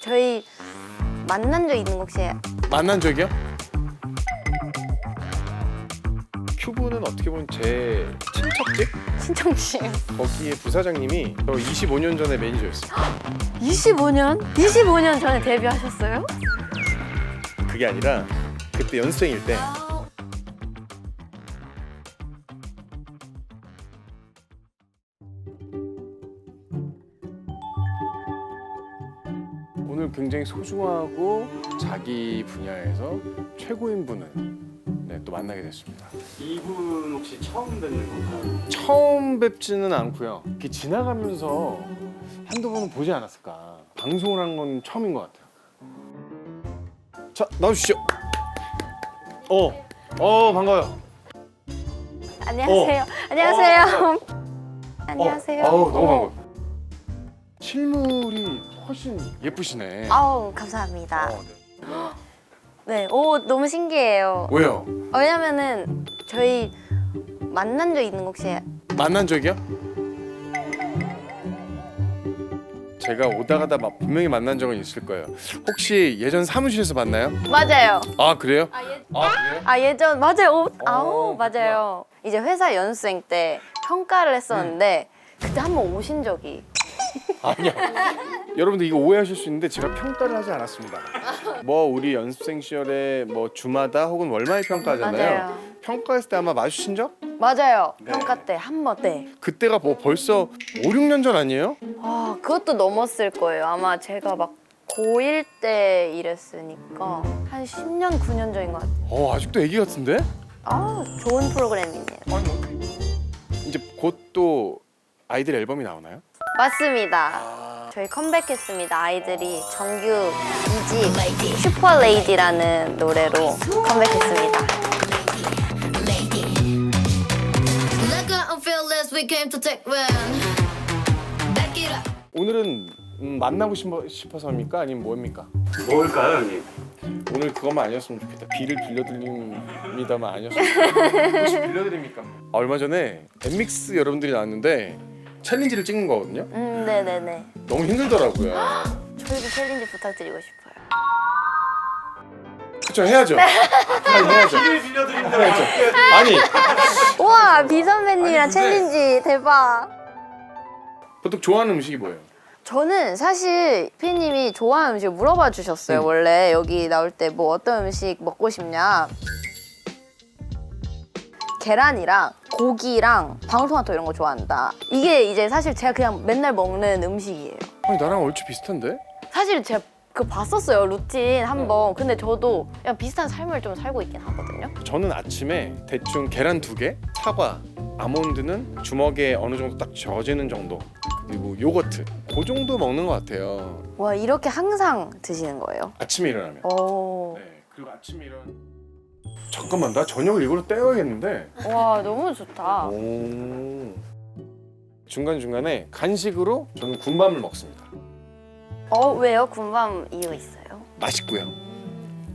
저희 만난 적 있는 거 혹시 만난 적이요? 큐브는 어떻게 보면 제 친척집? 친정집? 거기에 부사장님이 저 25년 전에 매니저였어요. 25년? 25년 전에 데뷔하셨어요? 그게 아니라 그때 연습생일 때 오늘 굉장히 소중하고 자기 분야에서 최고인 분을 또 만나게 됐습니다. 이분 혹시 처음 뵙는 건가요? 처음 뵙지는 않고요. 이렇게 지나가면서 한두 번은 보지 않았을까. 방송을 한 건 처음인 것 같아요. 자, 나와주시죠. 반가워요. 안녕하세요. 안녕하세요. 안녕하세요. 너무 반가워요. 실물이 훨씬 예쁘시네. 아우, 감사합니다. 네. 네, 오, 너무 신기해요. 왜요? 왜냐면은 저희 만난 적 있는 거 혹시 만난 적이요? 제가 오다 가다 분명히 만난 적은 있을 거예요. 혹시 예전 사무실에서 만나요? 맞아요. 아, 그래요? 아, 예전 맞아요. 어, 맞아요. 이제 회사 연수생 때 평가를 했었는데 그때 한번 오신 적이 아니요. 여러분들 이거 오해하실 수 있는데 제가 평가를 하지 않았습니다. 우리 연습생 시절에 주마다 혹은 월말 평가하잖아요. 맞아요. 평가했을 때 아마 마주친 적? 맞아요. 네. 평가 때 한 번 때. 그때가 벌써 5, 6년 전 아니에요? 아, 그것도 넘었을 거예요. 아마 제가 막 고1 때 이랬으니까 한 10년, 9년 전인 것 같아요. 아직도 애기 같은데? 아, 좋은 프로그램이네요. 이제 곧 또 아이들 앨범이 나오나요? 맞습니다. 저희 컴백했습니다. 아이들이 정규 2집 슈퍼레이디라는 노래로 컴백했습니다. Like I'm fearless, we came to take one. Back it up. 오늘은 만나고 싶어서입니까? 아니면 뭐입니까? 뭘까요, 형님? 오늘 그것만 아니었으면 좋겠다. 비를 빌려드립니다만 아니었으면 좋겠다. 혹시 빌려드립니까? 얼마 전에 엠믹스 여러분들이 나왔는데 챌린지를 찍는 거거든요. 네네네. 너무 힘들더라고요. 저희도 챌린지 부탁드리고 싶어요. 그쵸, 해야죠. 해야죠. 비를 빌려드린다. 해야죠. 아니, 우와, 비 선배님이랑 아니, 근데- 챌린지 대박. 보통 좋아하는 음식이 뭐예요? 저는 사실 피디님이 좋아하는 음식을 물어봐 주셨어요. 원래 여기 나올 때 뭐 어떤 음식 먹고 싶냐. 계란이랑 고기랑 방울토마토 이런 거 좋아한다. 이게 이제 사실 제가 그냥 맨날 먹는 음식이에요. 아니, 나랑 얼추 비슷한데? 사실 제가 그거 봤었어요, 루틴 한번. 근데 저도 그냥 비슷한 삶을 좀 살고 있긴 하거든요. 저는 아침에 대충 계란 2개, 사과, 아몬드는 주먹에 어느 정도 딱 젖는 정도, 그리고 요거트, 그 정도 먹는 것 같아요. 와, 이렇게 항상 드시는 거예요? 아침에 일어나면. 오. 네, 그리고 아침에 잠깐만, 나 저녁을 이걸로 때워야겠는데. 와, 너무 좋다. 오. 중간중간에 간식으로 저는 군밤을 먹습니다. 왜요? 군밤 이유 있어요? 맛있고요.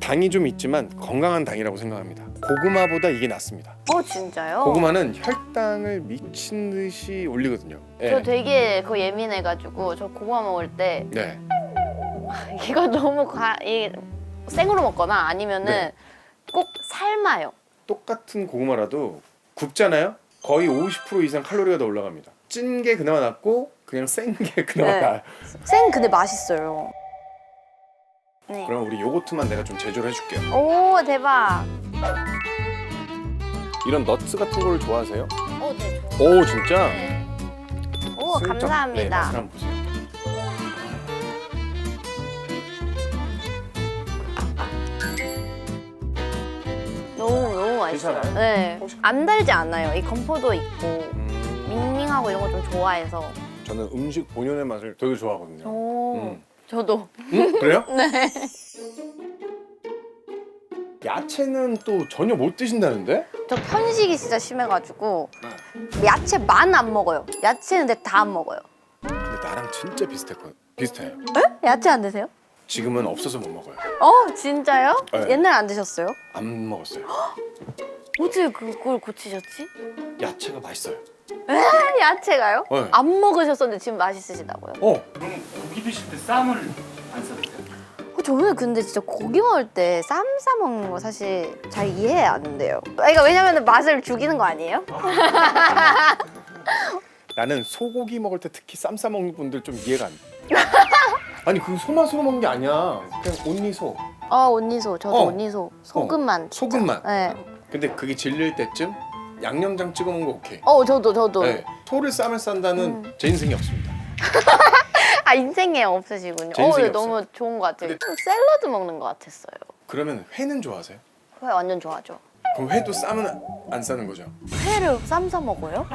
당이 좀 있지만 건강한 당이라고 생각합니다. 고구마보다 이게 낫습니다. 진짜요? 고구마는 혈당을 미친 듯이 올리거든요. 네. 저 되게 그거 예민해가지고 저 고구마 먹을 때 네. 이거 너무 생으로 먹거나 아니면은 네. 꼭 삶아요. 똑같은 고구마라도 굽잖아요? 거의 50% 이상 칼로리가 더 올라갑니다. 찐 게 그나마 낫고 그냥 센 게 그나마 네. 나아요. 근데 맛있어요. 네. 그럼 우리 요거트만 내가 좀 제조를 해줄게요. 오, 대박. 이런 너츠 같은 걸 좋아하세요? 네, 오, 진짜? 네. 오, 슬쩍, 네, 감사합니다. 맛을 한번 보세요. 너무 맛있어요. 괜찮아요? 네. 안 달지 않아요. 이 건포도 있고 밍밍하고 이런 거 좀 좋아해서. 저는 음식 본연의 맛을 되게 좋아하거든요. 오, 저도. 그래요? 네. 야채는 또 전혀 못 드신다는데? 저 편식이 진짜 심해가지고 야채만 안 먹어요. 야채는 근데 다 안 먹어요. 근데 나랑 진짜 비슷해요. 야채 안 드세요? 지금은 없어서 못 먹어요. 진짜요? 네. 옛날에 안 드셨어요? 안 먹었어요. 어떻게 그걸 고치셨지? 야채가 맛있어요. 야채가요? 네. 안 먹으셨었는데 지금 맛있으시다고요? 어, 그럼 고기 드실 때 쌈을 안 싸드세요? 저는 근데 진짜 고기 먹을 때 쌈 싸 먹는 거 사실 잘 이해 안 돼요. 그러니까 왜냐면 맛을 죽이는 거 아니에요? 나는 소고기 먹을 때 특히 쌈 싸 먹는 분들 좀 이해가 안 돼. 아니 그 소맛으로 먹는 게 아니야. 그냥 온리소. 온니소. 저도 온니소. 소금만. 진짜. 소금만. 네. 근데 그게 질릴 때쯤 양념장 찍어 먹는 거 오케이. 저도. 네. 소를 쌈을 싼다는 제 인생이 없습니다. 아 인생에 없으시군요. 제 인생에 네, 너무 없어요. 좋은 것 같아요. 근데- 좀 샐러드 먹는 것 같았어요. 그러면 회는 좋아하세요? 회 완전 좋아하죠. 그럼 회도 쌈은 안 싸는 거죠? 회를 쌈 싸 먹어요?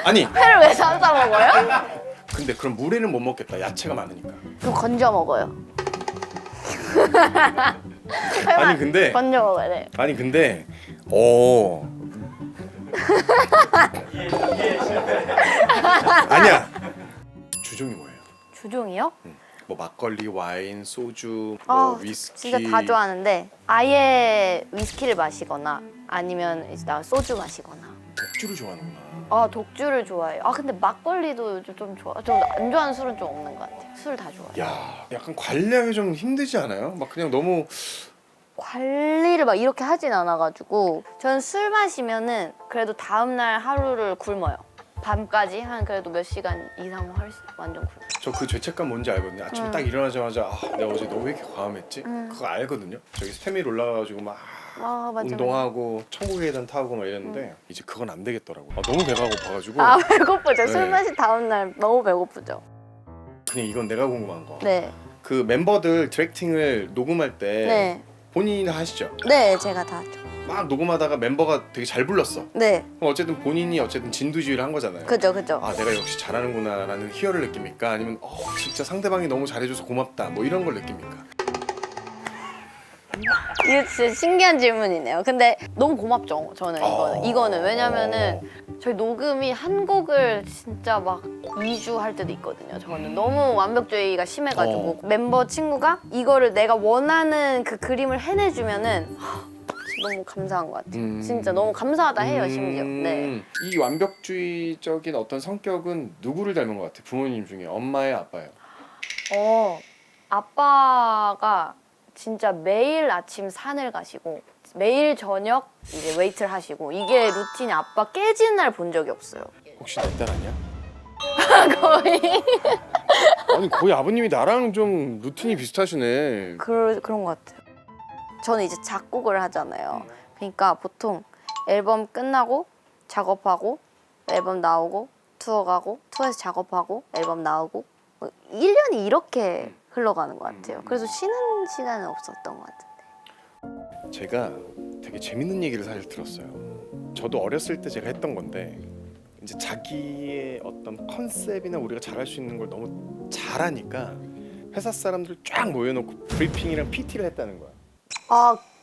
아니 회를 왜 쌈 싸 먹어요? 근데 그럼 물회는 못 먹겠다. 야채가 많으니까. 그럼 건져 먹어요. 아니 근데 건져 먹어야 돼. 아니 근데 아니야. 주종이 뭐예요? 주종이요? 뭐 막걸리, 와인, 소주, 뭐 위스키. 진짜 다 좋아하는데 아예 위스키를 마시거나 아니면 이제 나 소주 마시거나. 독주를 좋아하는구나. 독주를 좋아해요. 근데 막걸리도 좀 좋아. 좀 안 좋아하는 술은 좀 없는 것 같아요. 술 다 좋아해요. 야, 약간 관리하기 좀 힘들지 않아요? 막 그냥 너무 관리를 막 이렇게 하진 않아가지고 저는 술 마시면은 그래도 다음날 하루를 굶어요. 밤까지 한 그래도 몇 시간 이상 완전 굶어요. 저 그 죄책감 뭔지 알거든요. 아침에 딱 일어나자마자 내가 어제 너 왜 이렇게 과음했지? 그거 알거든요. 저기 스테밀 올라가가지고 막 맞아. 운동하고 천국의 계단 타고 막 이랬는데 이제 그건 안 되겠더라고. 너무 배가 고파가지고 배고프죠. 네. 술 마신 다음날 너무 배고프죠. 그냥 이건 내가 궁금한 거. 네. 그 멤버들 디렉팅을 녹음할 때 네. 본인이 하시죠? 네, 제가 다 하죠. 막 녹음하다가 멤버가 되게 잘 불렀어. 네. 그럼 어쨌든 본인이 진두지휘를 한 거잖아요. 그죠. 내가 역시 잘하는구나라는 희열을 느낍니까? 아니면 진짜 상대방이 너무 잘해줘서 고맙다 뭐 이런 걸 느낍니까? 이거 진짜 신기한 질문이네요. 근데 너무 고맙죠. 저는 이거는 왜냐면은 저희 녹음이 한 곡을 진짜 막 2주 할 때도 있거든요. 저는 너무 완벽주의가 심해가지고 멤버 친구가 이거를 내가 원하는 그 그림을 해내주면은 너무 감사한 것 같아요. 진짜 너무 감사하다 해요. 심지어. 네. 이 완벽주의적인 어떤 성격은 누구를 닮은 것 같아? 부모님 중에 엄마예요, 아빠예요? 아빠가 진짜 매일 아침 산을 가시고 매일 저녁 이제 웨이트를 하시고 이게 루틴이 아빠 깨지는 날 본 적이 없어요. 혹시 내 딸 아니야? 거의 아니 거의 아버님이 나랑 좀 루틴이 비슷하시네. 그런 것 같아요. 저는 이제 작곡을 하잖아요. 그러니까 보통 앨범 끝나고 작업하고 앨범 나오고 투어 가고 투어에서 작업하고 앨범 나오고 1년이 이렇게 흘러가는 것 같아요. 그래서 쉬는 시간은 없었던 것 같은데. 제가 되게 재밌는 얘기를 사실 들었어요. 저도 어렸을 때 제가 했던 건데 이제 자기의 어떤 컨셉이나 우리가 잘할 수 있는 걸 너무 잘하니까 회사 사람들 쫙 모여놓고 브리핑이랑 PT를 했다는 거야.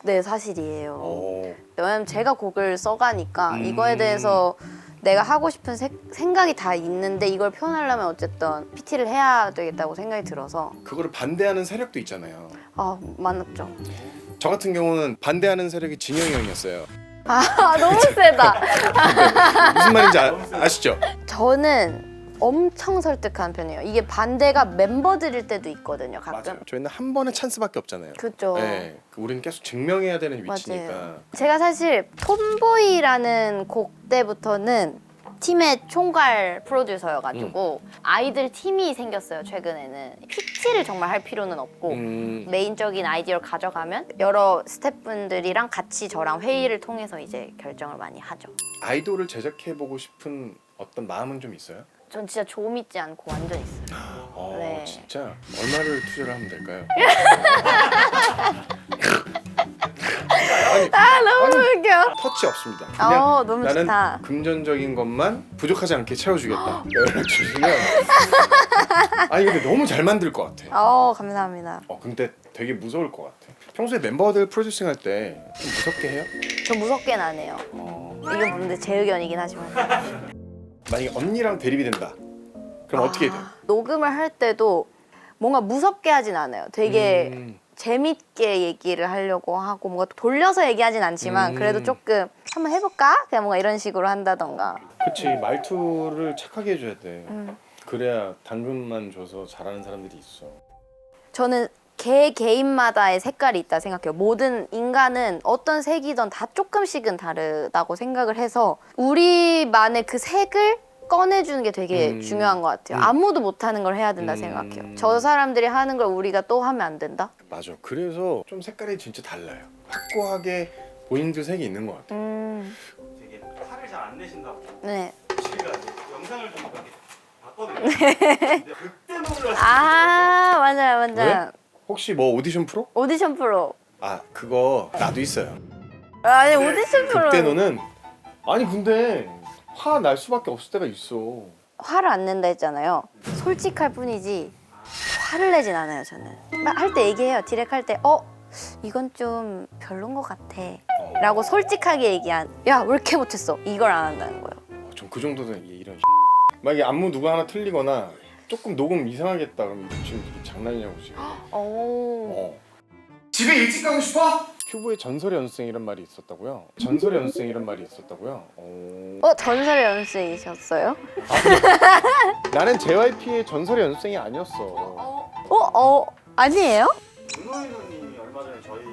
네, 사실이에요. 왜냐면 제가 곡을 써가니까 이거에 대해서 내가 하고 싶은 생각이 다 있는데 이걸 표현하려면 어쨌든 PT를 해야 되겠다고 생각이 들어서 그거를 반대하는 세력도 있잖아요. 많았죠. 저 같은 경우는 반대하는 세력이 진영이 형이었어요. 너무 세다. 무슨 말인지 아시죠? 저는 엄청 설득한 편이에요. 이게 반대가 멤버들일 때도 있거든요. 가끔. 맞아요. 저희는 한 번의 찬스밖에 없잖아요. 그죠. 네, 우리는 계속 증명해야 되는 위치니까. 맞아요. 제가 사실 톰보이라는 곡 때부터는 팀의 총괄 프로듀서여가지고 아이들 팀이 생겼어요. 최근에는 PT를 정말 할 필요는 없고 메인적인 아이디어를 가져가면 여러 스태프분들이랑 같이 저랑 회의를 통해서 이제 결정을 많이 하죠. 아이돌을 제작해보고 싶은 어떤 마음은 좀 있어요? 전 진짜 조 믿지 않고 완전 있어요. 네. 진짜 얼마를 투자를 하면 될까요? 너무 웃겨. 터치 없습니다. 그냥 너무 나는 좋다. 금전적인 것만 부족하지 않게 채워주겠다. 연락 주시면. 아니 근데 너무 잘 만들 것 같아. 감사합니다. 근데 되게 무서울 것 같아. 평소에 멤버들 프로듀싱 할 때 좀 무섭게 해요? 저 무섭게는 안 해요. 이건 근데 제 의견이긴 하지만. 만약에 언니랑 대립이 된다. 그럼 어떻게 해야 돼? 녹음을 할 때도 뭔가 무섭게 하진 않아요. 되게 재밌게 얘기를 하려고 하고 뭔가 돌려서 얘기하진 않지만 그래도 조금 한번 해볼까? 그냥 뭔가 이런 식으로 한다던가. 그치, 말투를 착하게 해줘야 돼. 그래야 당근만 줘서 잘하는 사람들이 있어. 저는 개인마다의 색깔이 있다 생각해요. 모든 인간은 어떤 색이든 다 조금씩은 다르다고 생각을 해서 우리만의 그 색을 꺼내주는 게 되게 중요한 것 같아요. 아무도 못하는 걸 해야 된다 생각해요. 저 사람들이 하는 걸 우리가 또 하면 안 된다? 맞아. 그래서 좀 색깔이 진짜 달라요. 확고하게 본인들 색이 있는 것 같아요. 되게 화를 잘 안 내신다고 네. 제가 영상을 좀 이렇게 봤거든요. 근데 그때 놀랐어요. 아, 맞아요, 맞아요. 혹시 뭐 오디션 프로? 오디션 프로. 아 그거 나도 있어요. 아니, 오디션 프로. 그때는 아니 근데 화 날 수밖에 없을 때가 있어. 화를 안 낸다 했잖아요. 솔직할 뿐이지 화를 내진 않아요, 저는. 할 때 얘기해요. 디렉 할 때 이건 좀 별론 것 같아 라고 솔직하게 얘기한 야, 왜 이렇게 못했어? 이걸 안 한다는 거예요. 전 그 정도는 이런 만약에 안무 누가 하나 틀리거나 조금 녹음 이상하게 했다 그러면 지금 이게 장난이냐고 지금. 오. 집에 일찍 가고 싶어? 큐브의 전설의 연습생이란 말이 있었다고요? 전설의 연습생이란 말이 있었다고요? 전설의 연습생이셨어요? 나는 JYP의 전설의 연습생이 아니었어. 아니에요? 윤호윤호님이 얼마 전에 저희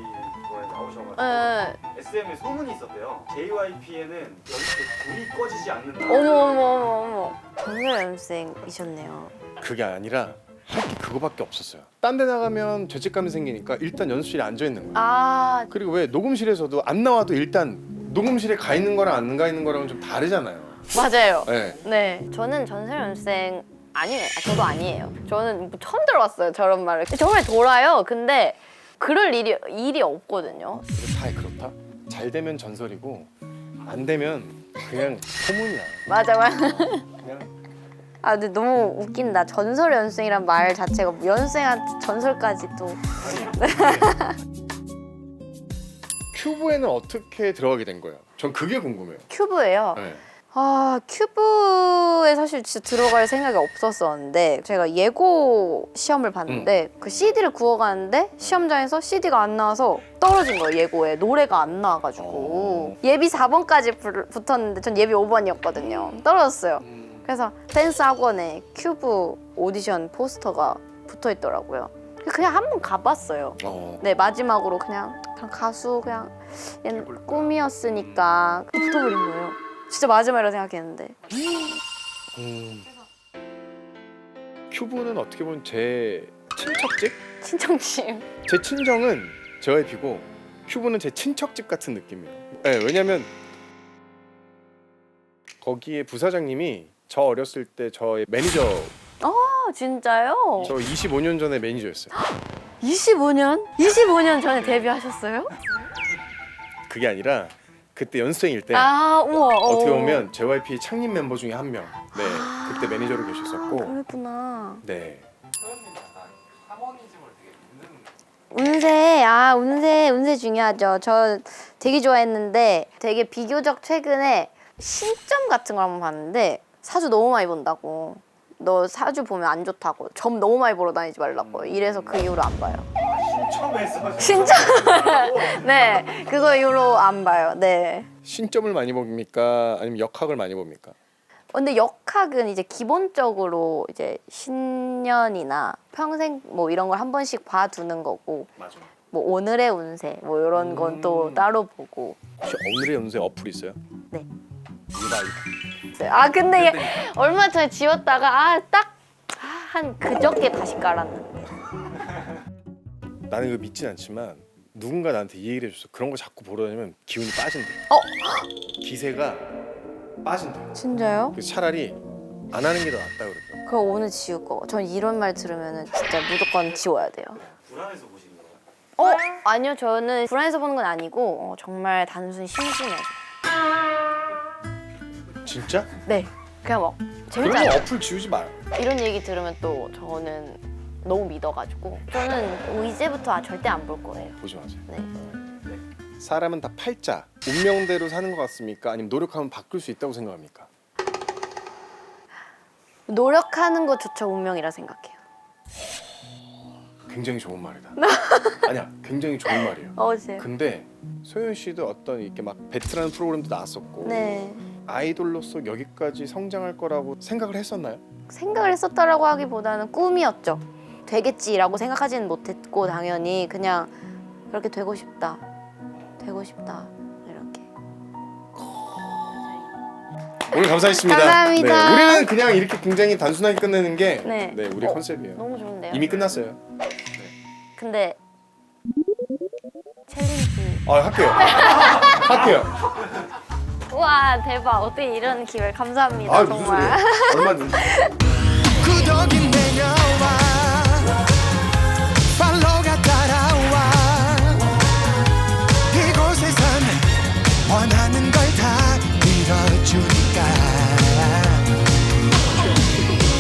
거에 나오셔가지고 네. SM에 소문이 있었대요. JYP에는 연습 불이 꺼지지 않는다. 어머. 전설의 연습생이셨네요. 그게 아니라 할 게 그거밖에 없었어요. 딴 데 나가면 죄책감이 생기니까 일단 연습실에 앉아 있는 거예요. 아, 그리고 왜 녹음실에서도 안 나와도 일단 녹음실에 가 있는 거랑 안 가 있는 거랑은 좀 다르잖아요. 맞아요. 네. 네, 저는 전설의 연습생 아니에요. 저도 아니에요. 저는 처음 들어봤어요, 저런 말을. 정말 돌아요. 근데 그럴 일이 없거든요. 다 그렇다. 잘 되면 전설이고 안 되면 그냥 소문이야. 맞아. 그냥 아, 근데 너무 웃긴다. 전설의 연습생이란 말 자체가 연습생한테 전설까지 또. 큐브에는 어떻게 들어가게 된 거예요? 전 그게 궁금해요. 큐브예요. 네. 아, 큐브에 사실 진짜 들어갈 생각이 없었었는데 제가 예고 시험을 봤는데 그 CD를 구워가는데 시험장에서 CD가 안 나와서 떨어진 거예요. 예고에 노래가 안 나와가지고 예비 4번까지 붙었는데 전 예비 5번이었거든요. 떨어졌어요. 그래서 댄스 학원에 큐브 오디션 포스터가 붙어있더라고요. 그냥 한번 가봤어요. 네, 마지막으로 그냥 가수 그냥 꿈이었으니까 붙어버린 거예요. 진짜 마지막이라고 생각했는데. 큐브는 어떻게 보면 제 친척집? 친정집. 제 친정은 JYP고 큐브는 제 친척집 같은 느낌이에요. 네, 왜냐면 거기에 부사장님이 저 어렸을 때 저의 매니저. 아, 진짜요? 저 25년 전에 매니저였어요. 25년? 25년 전에 데뷔하셨어요? 그게 아니라 그때 연습생일 때 아, 우와. 어떻게 보면 JYP 창립 member 중에 한 명. 네, 그때 매니저로 계셨었고. 그랬구나. 네. 운세 중요하죠. 저 되게 좋아했는데 되게 비교적 최근에 신점 같은 걸 한번 봤는데 사주 너무 많이 본다고. 너 사주 보면 안 좋다고. 점 너무 많이 보러 다니지 말라고. 이래서 그 이후로 안 봐요. 신청했어. 신점. 네, 그거 이후로 안 봐요. 네. 신점을 많이 봅니까? 아니면 역학을 많이 봅니까? 근데 역학은 이제 기본적으로 이제 신년이나 평생 뭐 이런 걸 한 번씩 봐두는 거고, 맞아. 뭐 오늘의 운세 뭐 이런 건 또 따로 보고. 혹시 오늘의 연세 어플 있어요? 네. 이거. 아, 근데 얘 얼마 전에 지웠다가 딱 한 그저께 다시 깔았는데. 나는 이거 믿진 않지만 누군가 나한테 이 얘기를 해줬어. 그런 거 자꾸 보러 다니면 기운이 빠진대. 기세가 빠진대. 진짜요? 그래서 차라리 안 하는 게 더 낫다 그러더라고. 그럼 오늘 지울 거. 전 이런 말 들으면은 진짜 무조건 지워야 돼요. 불안해서 보신 거예요? 아니요, 저는 불안해서 보는 건 아니고 정말 단순히 심심해서. 진짜? 네, 그냥 막 그런 재밌잖아요. 거 어플 지우지 마요. 이런 얘기 들으면 또 저는 너무 믿어가지고 저는 이제부터 절대 안 볼 거예요. 보지 마세요. 네. 사람은 다 팔자, 운명대로 사는 것 같습니까? 아니면 노력하면 바꿀 수 있다고 생각합니까? 노력하는 것조차 운명이라 생각해요. 굉장히 좋은 말이다. 아니야, 굉장히 좋은 말이에요. 어제. 근데 소연 씨도 어떤 이렇게 막 배트라는 프로그램도 나왔었고 네. 아이돌로서 여기까지 성장할 거라고 생각을 했었나요? 생각을 했었다라고 하기보다는 꿈이었죠. 되겠지라고 생각하지는 못했고 당연히 그냥 그렇게 되고 싶다 이렇게. 오늘 감사했습니다. 감사합니다. 네, 우리는 그냥 이렇게 굉장히 단순하게 끝내는 게 네. 우리 컨셉이에요. 너무 좋은데요? 이미 끝났어요. 근데 챌린지. 할게요. 할게요. 우와 대박. 어떻게 이런 기회 감사합니다. 아 무슨 정말. 소리예요? 얼마든지. 구독이 내려와